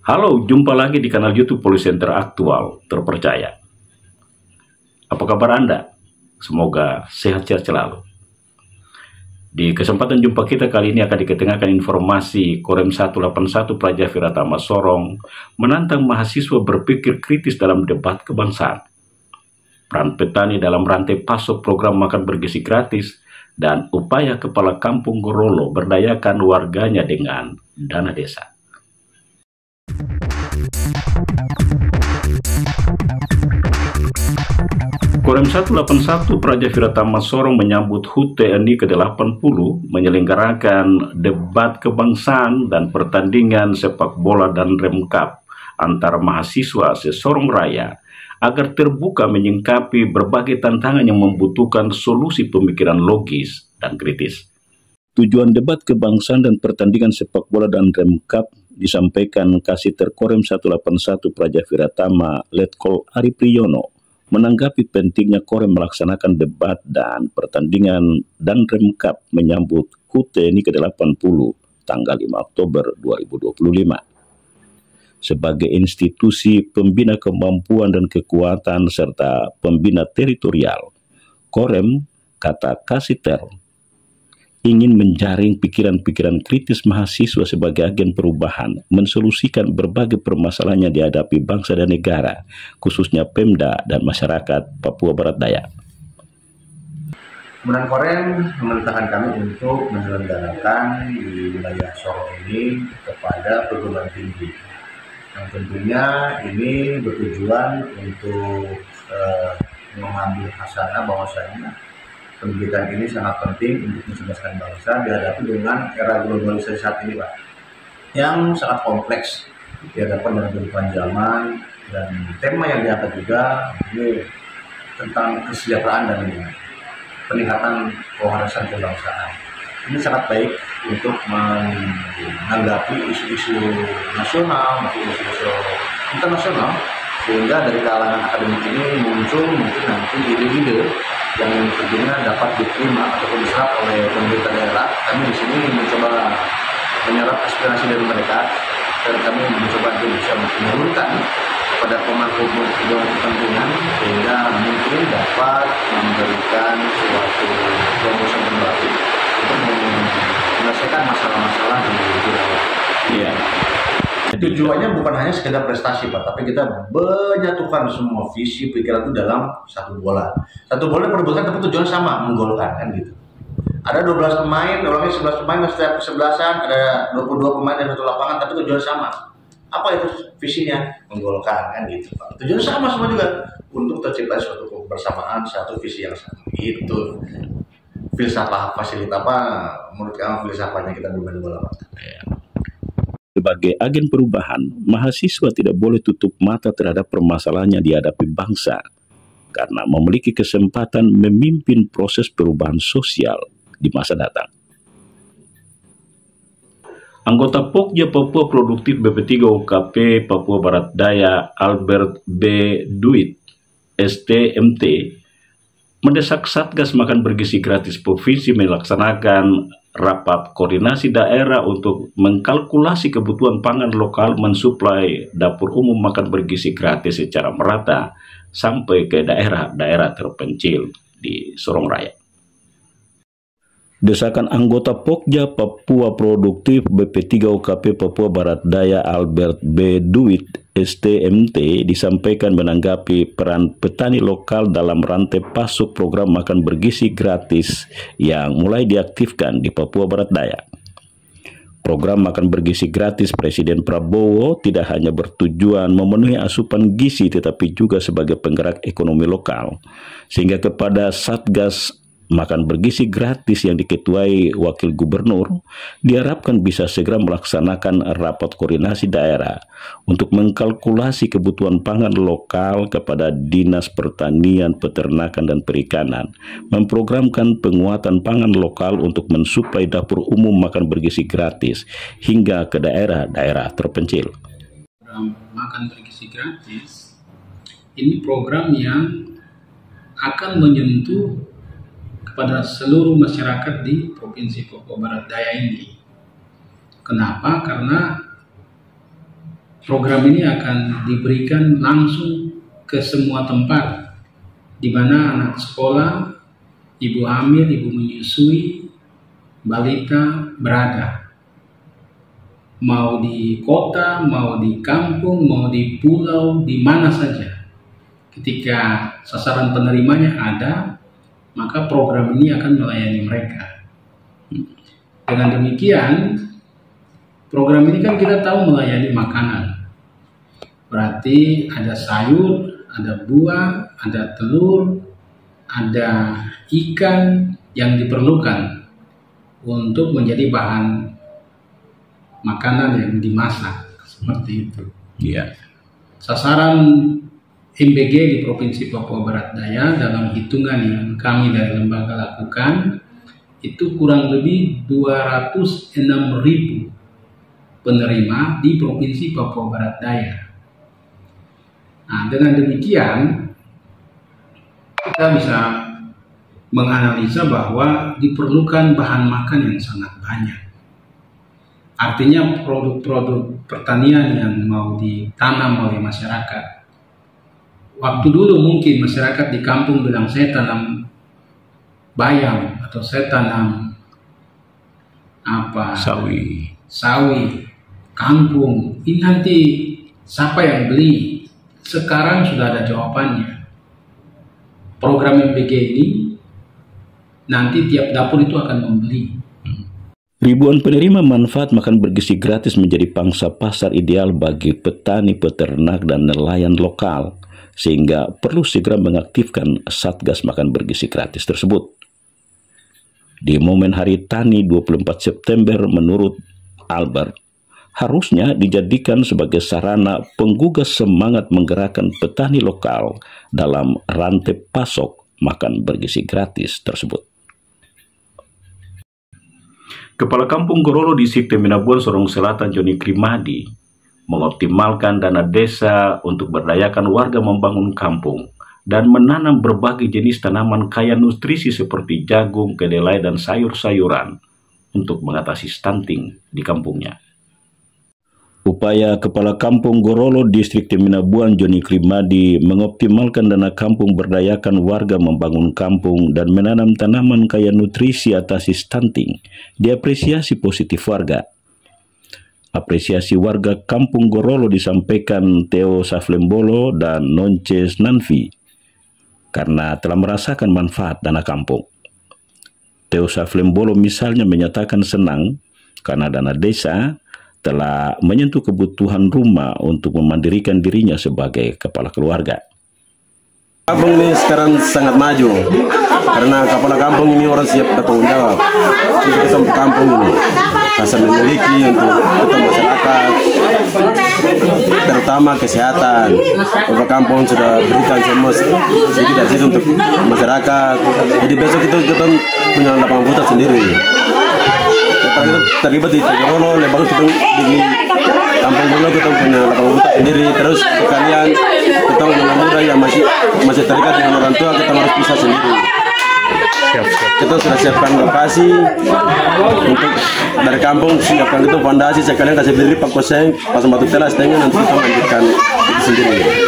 Halo, jumpa lagi di kanal YouTube Policenter Aktual Terpercaya. Apa kabar Anda? Semoga sehat-sehat selalu. Di kesempatan jumpa kita kali ini akan diketengahkan informasi Korem 181 Praja Viratama Sorong menantang mahasiswa berpikir kritis dalam debat kebangsaan. Peran petani dalam rantai pasok program makan bergizi gratis dan upaya Kepala Kampung Gorolo berdayakan warganya dengan dana desa. Korem 181 Praja Viratama Sorong menyambut HUT TNI ke-80 menyelenggarakan debat kebangsaan dan pertandingan sepak bola dan remkap antara mahasiswa se-Sorong Raya agar terbuka menyingkapi berbagai tantangan yang membutuhkan solusi pemikiran logis dan kritis. Tujuan debat kebangsaan dan pertandingan sepak bola dan remkap disampaikan Kasiter Korem 181 Praja Viratama Letkol Ari Priyono menanggapi pentingnya Korem melaksanakan debat dan pertandingan dan remkap menyambut HUT TNI ke-80 tanggal 5 Oktober 2025. Sebagai institusi pembina kemampuan dan kekuatan serta pembina teritorial, Korem, kata Kasiter, ingin menjaring pikiran-pikiran kritis mahasiswa sebagai agen perubahan, mensolusikan berbagai permasalahan yang dihadapi bangsa dan negara, khususnya Pemda dan masyarakat Papua Barat Daya. Kemudian Korem memerintahkan kami untuk menyelenggarakan di wilayah Sorong ini kepada perguruan tinggi. Yang tentunya ini bertujuan untuk mengambil hasanah bahwasanya pendidikan ini sangat penting untuk mencerdaskan bangsa dihadapi dengan era globalisasi saat ini, Pak, yang sangat kompleks dihadapkan dengan perubahan zaman, dan tema yang diangkat juga ini tentang kesejahteraan dan peningkatan kewarasan kebangsaan. Ini sangat baik untuk menanggapi isu-isu nasional maupun isu-isu internasional, sehingga dari kalangan akademik ini muncul mungkin nanti ide-ide yang tentunya dapat diterima ataupun diserap oleh pemerintah daerah. Kami di sini mencoba menyerap aspirasi dari mereka, dan kami mencoba untuk bisa menyalurkan kepada pemangku kepentingan sehingga mungkin dapat memberikan suatu promosi kembali untuk menyelesaikan masalah-masalah di wilayah. Iya. Tujuannya bukan hanya sekedar prestasi, Pak, tapi kita menyatukan semua visi pikiran itu dalam satu bola. Satu bola perebutan tapi tujuan sama, menggolkan, kan gitu. Ada 12 pemain, orangnya 11 pemain, setiap kesebelasan ada 22 pemain dari satu lapangan, tapi tujuan sama. Apa itu visinya? Menggolkan, kan gitu, Pak. Tujuan sama semua juga untuk tercipta suatu kebersamaan, satu visi yang sama. Itu filsafah fasilitas apa? Menurut kamu filsafahnya kita bermain bola, Pak? Sebagai agen perubahan, mahasiswa tidak boleh tutup mata terhadap permasalahan yang dihadapi bangsa karena memiliki kesempatan memimpin proses perubahan sosial di masa datang. Anggota Pokja Papua Produktif BP3 UKP Papua Barat Daya Albert B. Duit, STMT, mendesak Satgas Makan Bergizi Gratis Provinsi melaksanakan rapat koordinasi daerah untuk mengkalkulasi kebutuhan pangan lokal, mensuplai dapur umum makan bergizi gratis secara merata sampai ke daerah-daerah terpencil di Sorong Raya. Desakan anggota Pokja Papua Produktif BP3 UKP Papua Barat Daya Albert B. Duit STMT disampaikan menanggapi peran petani lokal dalam rantai pasok program makan bergizi gratis yang mulai diaktifkan di Papua Barat Daya. Program makan bergizi gratis Presiden Prabowo tidak hanya bertujuan memenuhi asupan gizi tetapi juga sebagai penggerak ekonomi lokal, sehingga kepada Satgas Makan Bergizi Gratis yang diketuai Wakil Gubernur diharapkan bisa segera melaksanakan rapat koordinasi daerah untuk mengkalkulasi kebutuhan pangan lokal kepada Dinas Pertanian, Peternakan, dan Perikanan, memprogramkan penguatan pangan lokal untuk mensuplai dapur umum makan bergizi gratis hingga ke daerah-daerah terpencil. Program makan bergizi gratis ini program yang akan menyentuh kepada seluruh masyarakat di Provinsi Papua Barat Daya ini. Kenapa? Karena program ini akan diberikan langsung ke semua tempat di mana anak sekolah, ibu hamil, ibu menyusui, balita berada. Mau di kota, mau di kampung, mau di pulau, di mana saja. Ketika sasaran penerimanya ada, maka program ini akan melayani mereka. Dengan demikian, program ini kan kita tahu melayani makanan. Berarti ada sayur, ada buah, ada telur, ada ikan yang diperlukan untuk menjadi bahan makanan yang dimasak, seperti itu. Iya. Sasaran MBG di Provinsi Papua Barat Daya dalam hitungan yang kami dari lembaga lakukan itu kurang lebih 206.000 penerima di Provinsi Papua Barat Daya. Nah, dengan demikian kita bisa menganalisa bahwa diperlukan bahan makan yang sangat banyak. Artinya produk-produk pertanian yang mau ditanam oleh masyarakat. Waktu dulu mungkin masyarakat di kampung bilang saya tanam bayam atau saya tanam sawi, kangkung. Ini nanti siapa yang beli? Sekarang sudah ada jawabannya. Program MBG ini nanti tiap dapur itu akan membeli. Ribuan penerima manfaat makan bergizi gratis menjadi pangsa pasar ideal bagi petani, peternak, dan nelayan lokal, sehingga perlu segera mengaktifkan Satgas Makan Bergizi Gratis tersebut. Di momen Hari Tani 24 September, menurut Albert, harusnya dijadikan sebagai sarana penggugah semangat menggerakkan petani lokal dalam rantai pasok makan bergizi gratis tersebut. Kepala Kampung Gorolo Distrik Teminabuan Sorong Selatan Joni Krimadi mengoptimalkan dana desa untuk berdayakan warga membangun kampung dan menanam berbagai jenis tanaman kaya nutrisi seperti jagung, kedelai, dan sayur-sayuran untuk mengatasi stunting di kampungnya. Upaya Kepala Kampung Gorolo Distrik Teminabuan Joni Krimadi mengoptimalkan dana kampung berdayakan warga membangun kampung dan menanam tanaman kaya nutrisi atasi stunting diapresiasi positif warga. Apresiasi warga Kampung Gorolo disampaikan Theo Saflembolo dan Nonces Nanfi karena telah merasakan manfaat dana kampung. Theo Saflembolo misalnya menyatakan senang karena dana desa telah menyentuh kebutuhan rumah untuk memandirikan dirinya sebagai kepala keluarga. Kampung ini sekarang sangat maju karena kepala kampung ini orang siap bertanggung jawab untuk kita kampung ini, rasa memiliki untuk kita masyarakat, terutama kesehatan. Kepala kampung sudah berikan semua sedikit dari situ untuk masyarakat. Jadi besok kita punya lapangan futsal sendiri. Terlibat di Gorolo, lebar kita di Kampung Gorolo kita punya lapangan futsal sendiri. Terus sekalian kita orang muda yang masih terikat dengan orang tua, kita harus bisa sendiri. Kita sudah siapkan lokasi untuk dari kampung, siapkan itu fondasi, sekalian kasih beli Pak Koseng, pasang batu telas, nanti kita lanjutkan itu sendiri.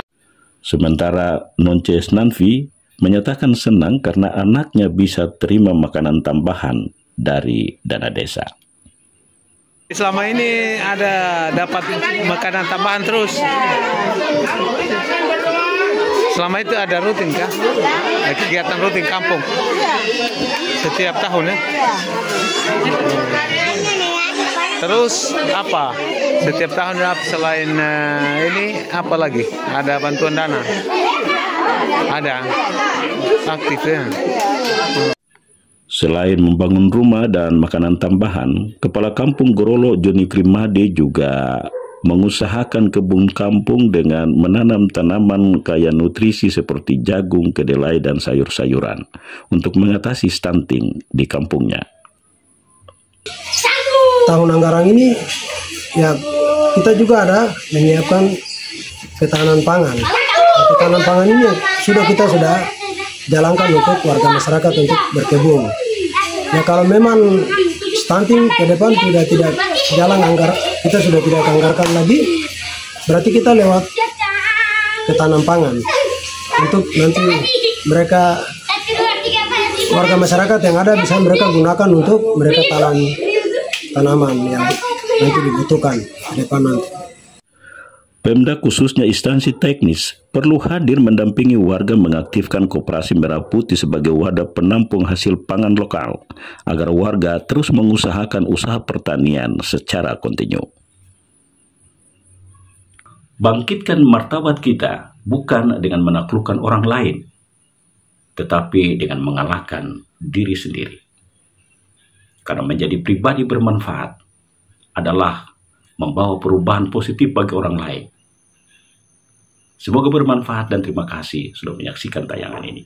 Sementara Nonces Nanfi menyatakan senang karena anaknya bisa terima makanan tambahan dari dana desa. Selama ini ada dapat makanan tambahan terus. Selama itu ada rutin kah? Kegiatan rutin kampung setiap tahun ya? Terus apa? Setiap tahun selain ini apa lagi? Ada bantuan dana? Ada aktif ya? Selain membangun rumah dan makanan tambahan, Kepala Kampung Gorolo Joni Krimadi juga mengusahakan kebun kampung dengan menanam tanaman kaya nutrisi seperti jagung, kedelai, dan sayur-sayuran untuk mengatasi stunting di kampungnya. Tahun anggaran ini ya kita juga ada menyiapkan ketahanan pangan. Ketahanan pangan ini kita sudah jalankan untuk warga masyarakat untuk berkebun. Ya kalau memang stunting ke depan sudah tidak jalan kita sudah tidak anggarkan lagi. berarti kita lewat ketahanan pangan untuk nanti mereka warga masyarakat yang ada bisa mereka gunakan untuk mereka tanam tanaman yang nanti dibutuhkan di depan nanti. Pemda khususnya instansi teknis perlu hadir mendampingi warga mengaktifkan Koperasi Merah Putih sebagai wadah penampung hasil pangan lokal agar warga terus mengusahakan usaha pertanian secara kontinu. Bangkitkan martabat kita bukan dengan menaklukkan orang lain, tetapi dengan mengalahkan diri sendiri. Karena menjadi pribadi bermanfaat adalah membawa perubahan positif bagi orang lain. Semoga bermanfaat dan terima kasih sudah menyaksikan tayangan ini.